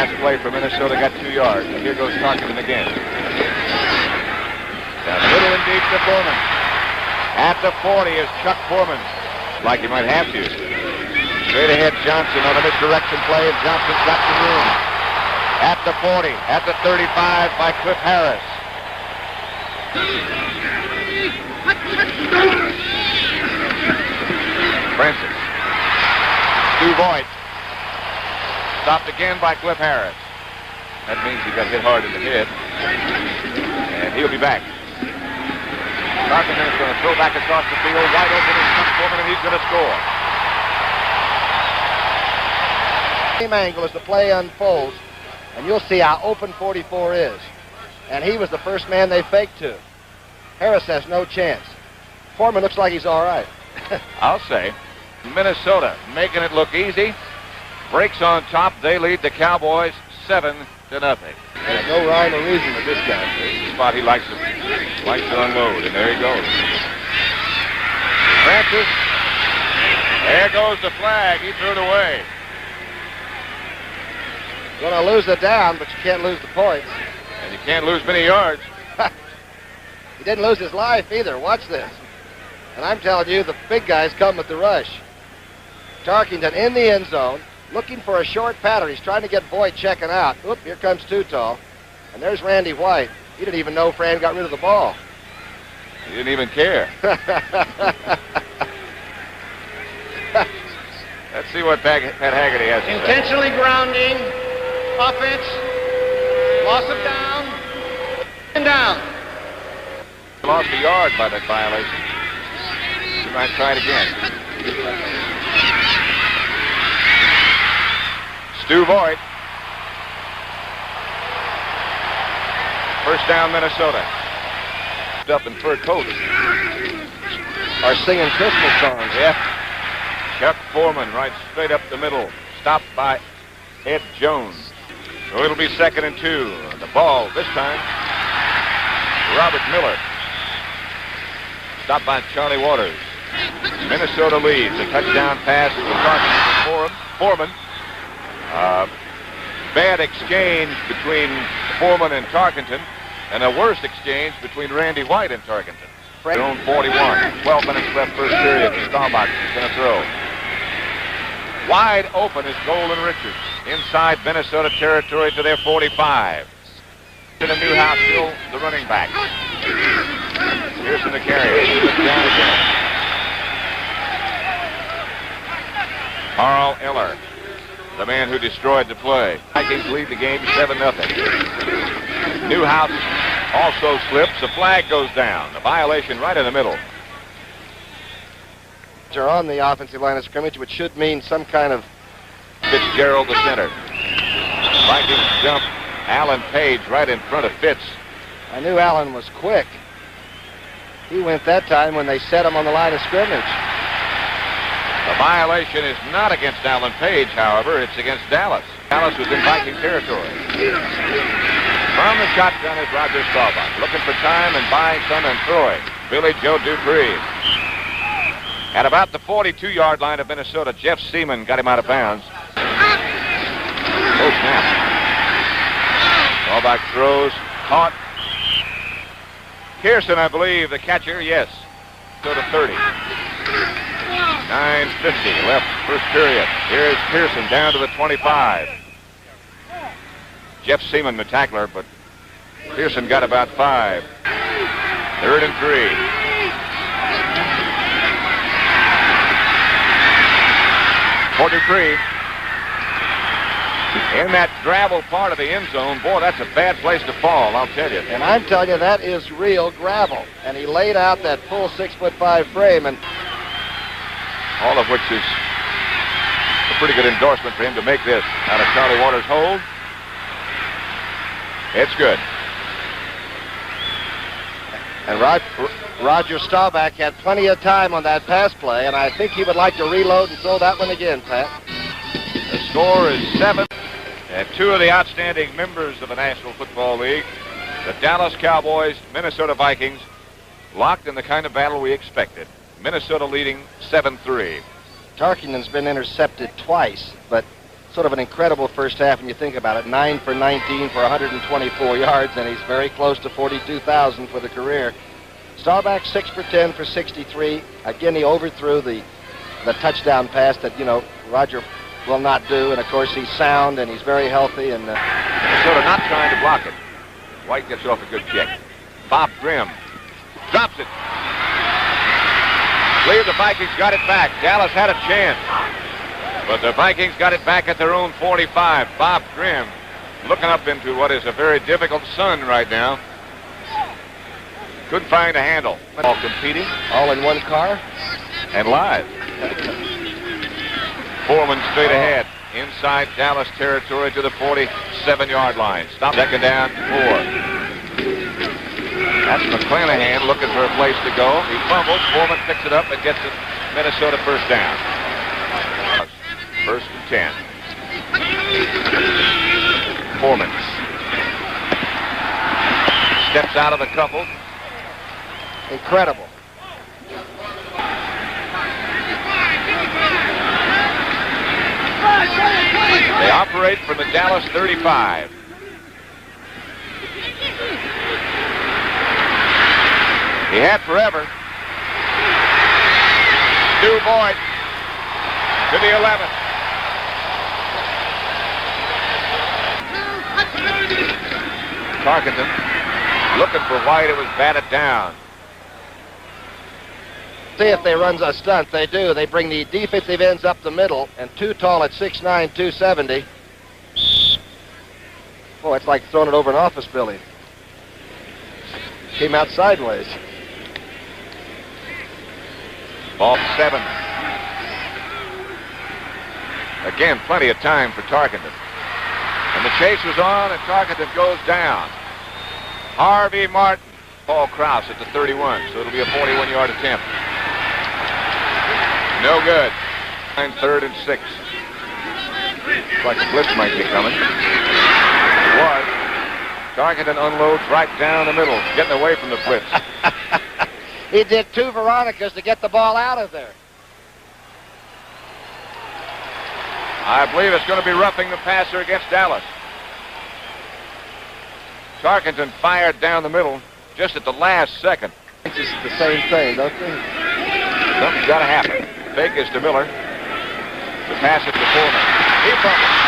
last play for Minnesota got 2 yards. And here goes Tarkenton again. Down the middle and deep to Foreman. At the 40 is Chuck Foreman. Like he might have to. Straight ahead Johnson on a misdirection play, and Johnson's got some room. At the 40, at the 35 by Cliff Harris. Francis. Stu Voigt. Stopped again by Cliff Harris. That means he got hit hard in the head. And he'll be back. Tarkenton is going to throw back across the field. Wide open is Chuck Foreman, and he's going to score. Same angle as the play unfolds, and you'll see how open 44 is. And he was the first man they faked to. Harris has no chance. Foreman looks like he's all right. I'll say. Minnesota making it look easy. Breaks on top. They lead the Cowboys 7-0. There's no rhyme or reason with this guy. This is the spot he likes to unload, and there he goes. Francis. There goes the flag. He threw it away. You're going to lose the down, but you can't lose the points. And you can't lose many yards. He didn't lose his life either. Watch this. And I'm telling you, the big guys come with the rush. Tarkenton in the end zone, looking for a short pattern. He's trying to get Voigt checking out. Oop, here comes Too Tall. And there's Randy White. He didn't even know Fran got rid of the ball. He didn't even care. Let's see what Pat Haggerty has to say. Intentionally grounding, offense, loss of down, and down. Lost a yard by that violation. He might try it again. Stu Voigt. First down, Minnesota. Up in fur coats. Are singing Christmas songs. Yeah. Chuck Foreman right straight up the middle. Stopped by Ed Jones. So it'll be 2nd and 2. The ball this time, Robert Miller. Stopped by Charlie Waters. Minnesota leads. A touchdown pass to Foreman. Bad exchange between Foreman and Tarkenton, and a worse exchange between Randy White and Tarkenton. Their own 41. 12 minutes left first period. Staubach is going to throw. Wide open is Golden Richards. Inside Minnesota territory to their 45. To the Newhouse, still the running back. Pearson the carrier. Down again. Carl Eller, the man who destroyed the play. Vikings lead the game 7-0. Newhouse also slips. A flag goes down. A violation right in the middle. They're on the offensive line of scrimmage, which should mean some kind of... Fitzgerald, the center. Vikings jump Alan Page right in front of Fitz. I knew Allen was quick. He went that time when they set him on the line of scrimmage. The violation is not against Alan Page, however. It's against Dallas. Dallas was in Viking territory. From the shotgun is Roger Staubach, looking for time and buying some and throwing. Billy Joe Dupree. At about the 42-yard line of Minnesota, Jeff Seaman got him out of bounds. Oh, snap. Staubach throws, caught. Pearson, I believe, the catcher, yes. So to 30. 9:50 left first period. Here's Pearson down to the 25. Jeff Seaman, the tackler, but Pearson got about 5. 3rd and 3. For Dupree. In that gravel part of the end zone, boy, that's a bad place to fall, I'll tell you. And I'm telling you, that is real gravel. And he laid out that full 6'5" frame, and all of which is a pretty good endorsement for him to make this out of Charlie Waters' hold. It's good. And Roger Staubach had plenty of time on that pass play, and I think he would like to reload and throw that one again, Pat. The score is 7. And 2 of the outstanding members of the National Football League, the Dallas Cowboys, Minnesota Vikings, locked in the kind of battle we expected. Minnesota leading 7-3. Tarkenton's been intercepted twice, but Sort of an incredible first half when you think about it. 9 for 19 for 124 yards, and he's very close to 42,000 for the career. Staubach 6 for 10 for 63. Again, he overthrew the touchdown pass that, you know, Roger will not do. And, of course, he's sound and he's very healthy. And Minnesota not trying to block it. White gets off a good kick. Bob Grimm drops it. I believe the Vikings got it back. Dallas had a chance. But the Vikings got it back at their own 45. Bob Grimm looking up into what is a very difficult sun right now. Couldn't find a handle. All competing. all in one car. And live. Foreman straight ahead. Inside Dallas territory to the 47-yard line. Stop. Second down, 4. That's McClanahan looking for a place to go. He fumbles. Foreman picks it up and gets it. Minnesota first down. First and 10. Foreman steps out of the couple. Incredible. They operate from the Dallas 35. He had forever. Stu Boyd to the 11. Tarkenton looking for White. It was batted down. See if they run a stunt. They do. They bring the defensive ends up the middle, and too tall at 6'9", 270. Oh, it's like throwing it over an office building. Came out sideways. Ball 7. Again, plenty of time for Tarkenton. And the chase was on, and Tarkenton goes down. Harvey Martin. Paul Krause at the 31, so it'll be a 41-yard attempt. No good. 3rd and 6. Looks like a blitz might be coming. It was. Tarkenton unloads right down the middle, getting away from the blitz. He did 2 Veronicas to get the ball out of there. I believe it's going to be roughing the passer against Dallas. Tarkenton fired down the middle just at the last second. It's just the same thing, don't they? Something's got to happen. Fake is to Miller. The pass is to Foreman. He fumbles.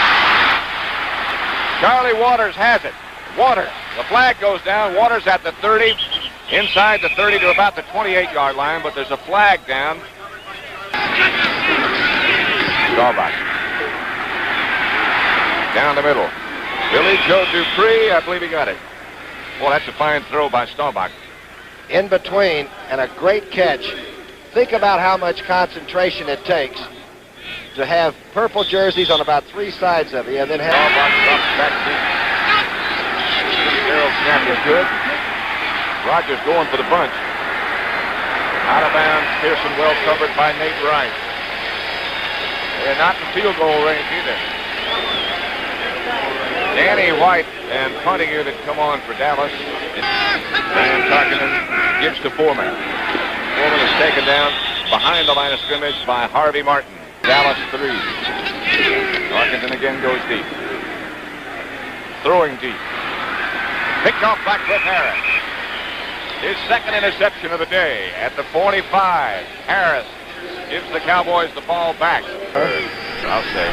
Charlie Waters has it. Waters. The flag goes down. Waters at the 30. Inside the 30 to about the 28-yard line, but there's a flag down. Staubach. Down the middle. Billy Joe Dupree, I believe he got it. Well, that's a fine throw by Staubach. In between, and a great catch. Think about how much concentration it takes to have purple jerseys on about 3 sides of you, and then have... Staubach drops back deep. Darrell snap is good. Rogers going for the bunch. Out of bounds, Pearson well covered by Nate Wright. They're not in field goal range either. Danny White and punting unit come on for Dallas. And Tarkenton gives to Foreman. Foreman is taken down behind the line of scrimmage by Harvey Martin. Dallas 3. Tarkenton again goes deep. Throwing deep. Picked off by Cliff Harris. His second interception of the day at the 45. Harris gives the Cowboys the ball back. I'll say.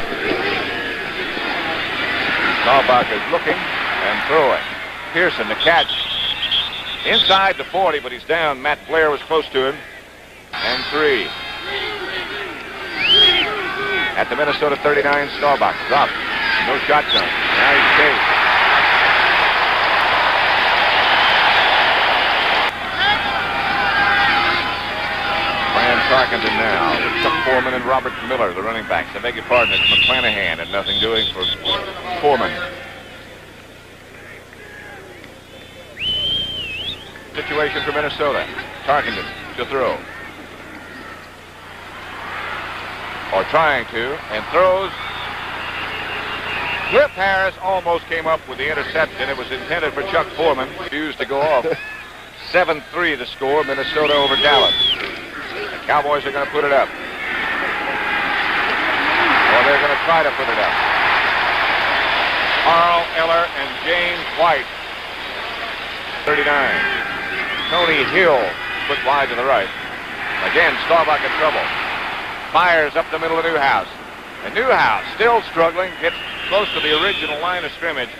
Staubach is looking and throwing. Pearson the catch. Inside the 40, but he's down. Matt Blair was close to him. And 3. At the Minnesota 39, Staubach dropped. No shotgun. Now he's chased. Tarkenton now with Chuck Foreman and Robert Miller, the running backs. I beg your pardon, it's McClanahan and nothing doing for Foreman. Situation for Minnesota. Tarkenton to throw. Or trying to, and throws. Cliff Harris almost came up with the interception. It was intended for Chuck Foreman. Refused to go off. 7-3 the score, Minnesota over Dallas. The Cowboys are going to put it up. Or they're going to try to put it up. Carl Eller and James White. 39. Tony Hill split wide to the right. Again, Staubach in trouble. Fires up the middle of Newhouse. And Newhouse, still struggling, gets close to the original line of scrimmage.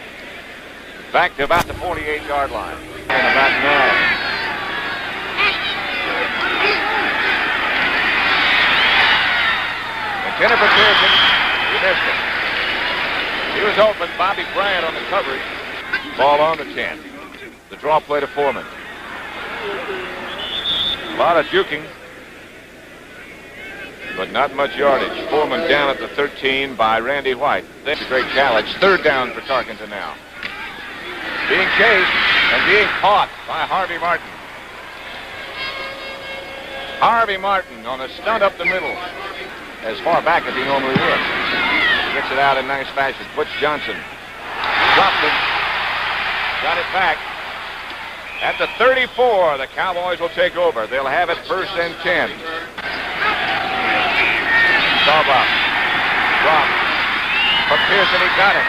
Back to about the 48-yard line. And about now. Intended for Pearson. He missed it. He was open. Bobby Bryant on the coverage. Ball on the 10. The draw play to Foreman. A lot of juking, but not much yardage. Foreman down at the 13 by Randy White. That's a great challenge. Third down for Tarkenton now. Being chased and being caught by Harvey Martin. Harvey Martin on a stunt up the middle, as far back as he normally would. Gets it out in nice fashion. Butch Johnson dropped it. Got it back. At the 34, the Cowboys will take over. They'll have it 1st and 10. Staubach dropped. But Pearson, he got it.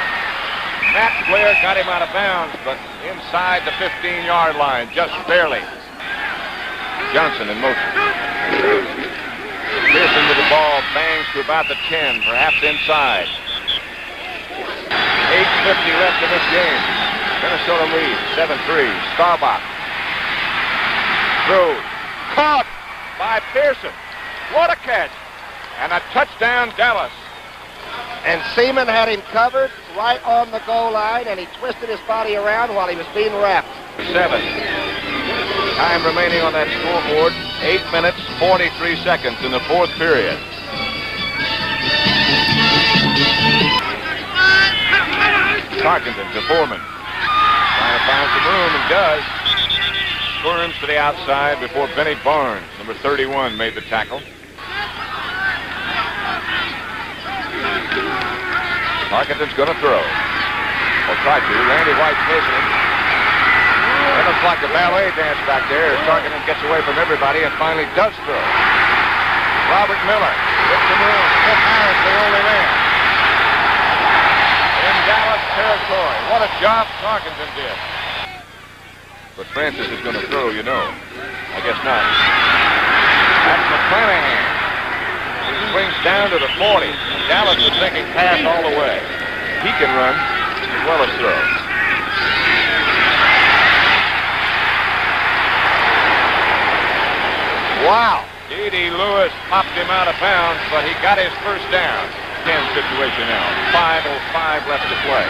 Matt Blair got him out of bounds, but inside the 15-yard line, just barely. Johnson in motion. Pearson with the ball, bangs to about the 10, perhaps inside. 8:50 left in this game. Minnesota leads, 7-3. Staubach throws. Caught by Pearson. What a catch. And a touchdown, Dallas. And Seaman had him covered right on the goal line, and he twisted his body around while he was being wrapped. 7. Time remaining on that scoreboard, 8 minutes, 43 seconds in the 4th period. Tarkenton to Foreman. Trying to find some room, and does. Squirms to the outside before Benny Barnes, number 31, made the tackle. Tarkenton's going to throw. Or try to. Randy White chasing him. It looks like a ballet dance back there as Tarkenton gets away from everybody and finally does throw. Robert Miller gets some room. Cliff Harris, the only man. In Dallas territory. What a job Tarkenton did. But Francis is going to throw, you know. I guess not. That's McClanahan. He swings down to the 40. Dallas is thinking pass all the way. He can run as well as throw. Wow. D.D. Lewis popped him out of bounds, but he got his first down. 10 situation now. 5:05 left to play.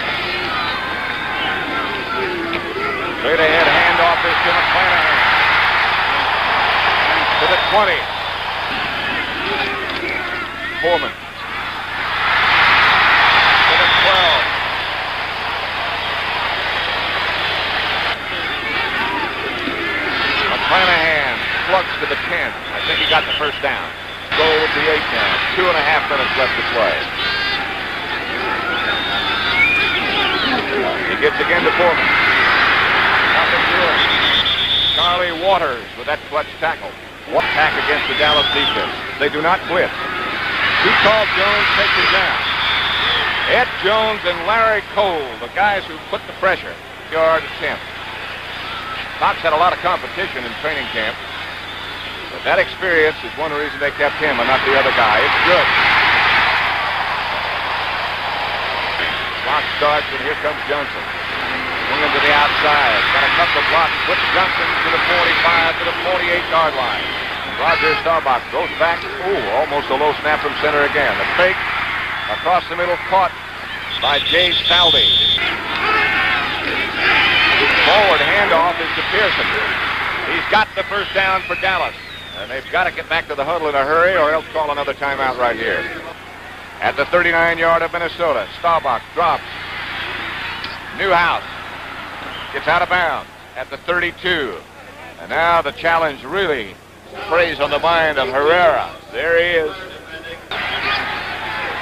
Straight ahead handoff is to McClanahan. To the 20. Foreman. To the 12. McClanahan slugs to the 10. I think he got the first down. Goal with the 8 now. 2.5 minutes left to play. He gets again to Foreman. Nothing doing. Charlie Waters with that clutch tackle. What attack against the Dallas defense. They do not blitz. Too tall Jones takes him down. Ed Jones and Larry Cole, the guys who put the pressure. Yard attempt. Cox had a lot of competition in training camp. But that experience is one reason they kept him and not the other guy. It's good. Clock starts and here comes Johnson. Swinging to the outside. Got a couple of blocks. Puts Johnson to the 45 to the 48-yard line. Roger Staubach goes back. Ooh, almost a low snap from center again. The fake across the middle caught by Jay Saldy. Forward handoff is to Pearson. He's got the first down for Dallas. And they've got to get back to the huddle in a hurry or else call another timeout right here. At the 39-yard of Minnesota, Staubach drops. Newhouse gets out of bounds at the 32. And now the challenge really preys on the mind of Herrera. There he is.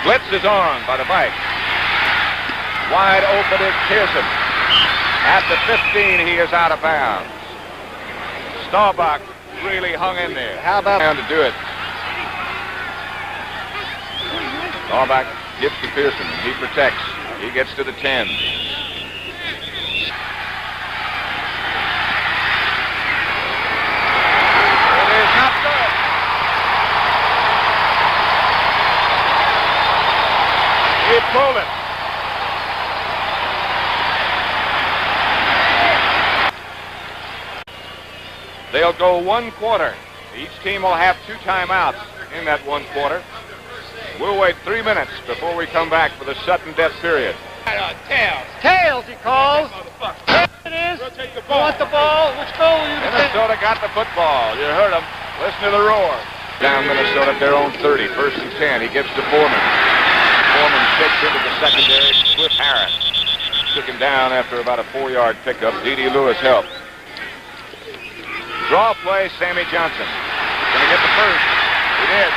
Blitz is on by the Vikes. Wide open is Pearson. At the 15, he is out of bounds. Staubach really hung in there. How about him to do it? Staubach gives to Pearson. He protects. He gets to the 10. pulled it. They'll go 1 quarter. Each team will have 2 timeouts in that 1 quarter. We'll wait 3 minutes before we come back for the sudden death period. Tails. Tails, he calls. It is. You want the ball? Which goal will you defend? Minnesota got the football. You heard him. Listen to the roar. Down Minnesota at their own 30. 1st and 10. He gives to Foreman. Foreman shakes into the secondary. TWIPF Harris took him down after about a 4-yard pickup. D.D. Lewis helped. Draw play, Sammy Johnson. Gonna get the first. He did.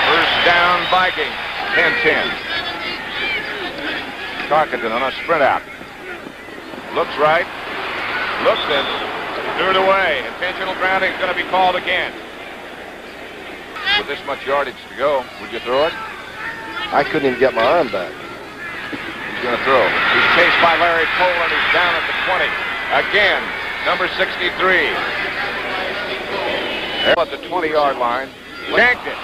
First down, Vikings. 10-10. Tarkenton on a sprint out. Looks right. Looks and threw it away. Intentional grounding is going to be called again. With this much yardage to go, would you throw it? I couldn't even get my arm back. He's going to throw. He's chased by Larry Cole, and he's down at the 20. Again, number 63. At the 20-yard line. Yanked it.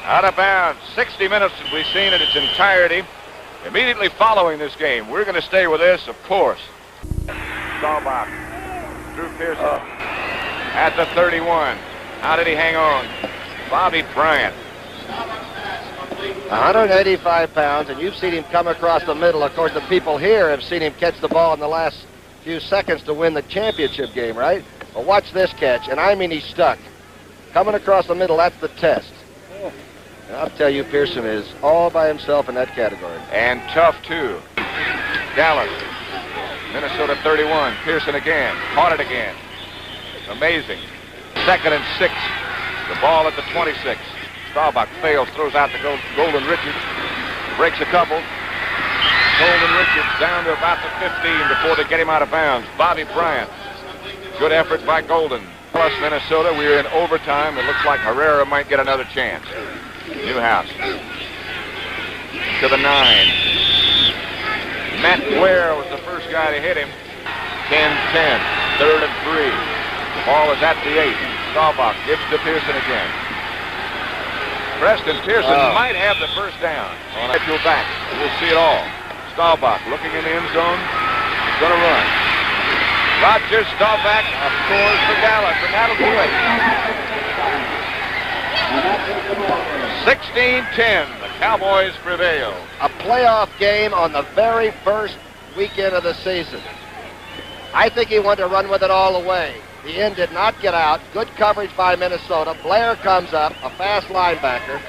Out of bounds. 60 minutes as we've seen in its entirety. Immediately following this game, we're going to stay with this, of course. Staubach. Drew Pearson. At the 31. How did he hang on? Bobby Bryant. 185 pounds, and you've seen him come across the middle. Of course, the people here have seen him catch the ball in the last few seconds to win the championship game, right? Well, watch this catch, and I mean he's stuck. Coming across the middle, that's the test. And I'll tell you, Pearson is all by himself in that category. And tough, too. Dallas. Minnesota 31. Pearson again. Caught it again. Amazing. 2nd and 6. The ball at the 26. Staubach fails, throws out to Golden Richards. Breaks a couple. Golden Richards down to about the 15 before they get him out of bounds. Bobby Bryant. Good effort by Golden. Plus Minnesota, we're in overtime. It looks like Herrera might get another chance. Newhouse. To the 9. Matt Blair was the first guy to hit him. 10-10. 3rd and 3. The ball is at the 8. Staubach gives to Pearson again. Preston Pearson might have the first down on a back. We'll see it all. Staubach looking in the end zone. He's going to run. Rodgers, Staubach scores for Dallas, and that'll do it. 16-10. The Cowboys prevail. A playoff game on the very first weekend of the season. I think he wanted to run with it all the way. The end did not get out. Good coverage by Minnesota. Blair comes up, a fast linebacker.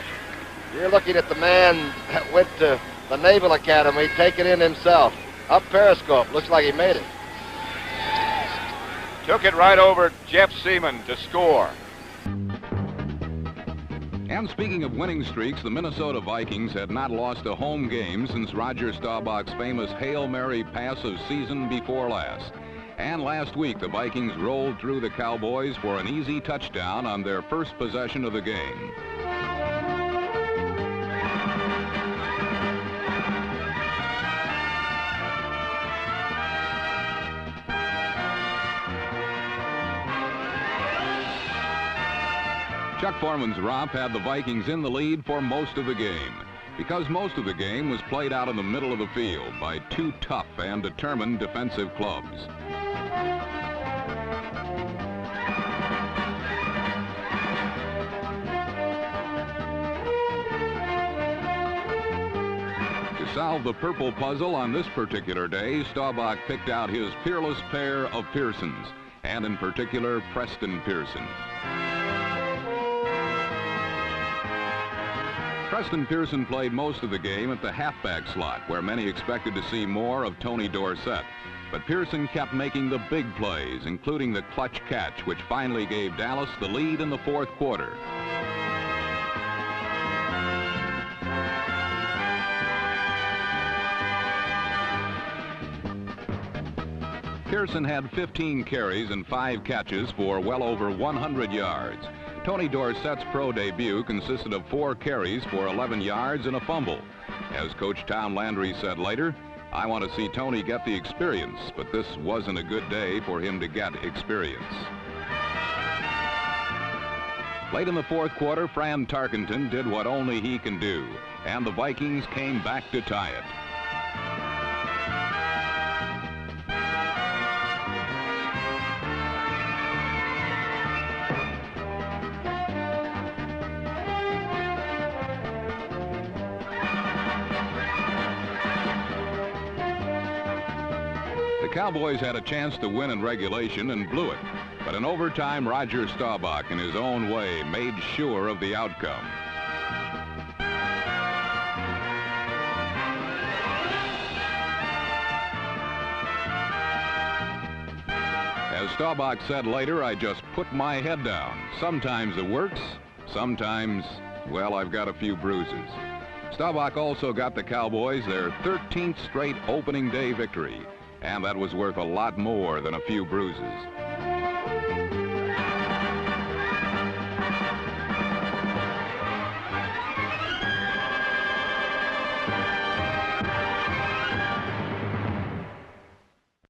You're looking at the man that went to the Naval Academy, taking in himself. Up periscope. Looks like he made it. Took it right over Jeff Seaman to score. And speaking of winning streaks, the Minnesota Vikings had not lost a home game since Roger Staubach's famous Hail Mary pass of season before last. And last week, the Vikings rolled through the Cowboys for an easy touchdown on their first possession of the game. Chuck Foreman's romp had the Vikings in the lead for most of the game, because most of the game was played out in the middle of the field by 2 tough and determined defensive clubs. To solve the purple puzzle on this particular day, Staubach picked out his peerless pair of Pearsons, and in particular, Preston Pearson. Preston Pearson played most of the game at the halfback slot, where many expected to see more of Tony Dorsett. But Pearson kept making the big plays, including the clutch catch, which finally gave Dallas the lead in the 4th quarter. Pearson had 15 carries and 5 catches for well over 100 yards. Tony Dorsett's pro debut consisted of 4 carries for 11 yards and a fumble. As Coach Tom Landry said later, "I want to see Tony get the experience, but this wasn't a good day for him to get experience." Late in the fourth quarter, Fran Tarkenton did what only he can do, and the Vikings came back to tie it. The Cowboys had a chance to win in regulation and blew it. But in overtime, Roger Staubach, in his own way, made sure of the outcome. As Staubach said later, I just put my head down. Sometimes it works, sometimes, well, I've got a few bruises. Staubach also got the Cowboys their 13th straight opening day victory, and that was worth a lot more than a few bruises.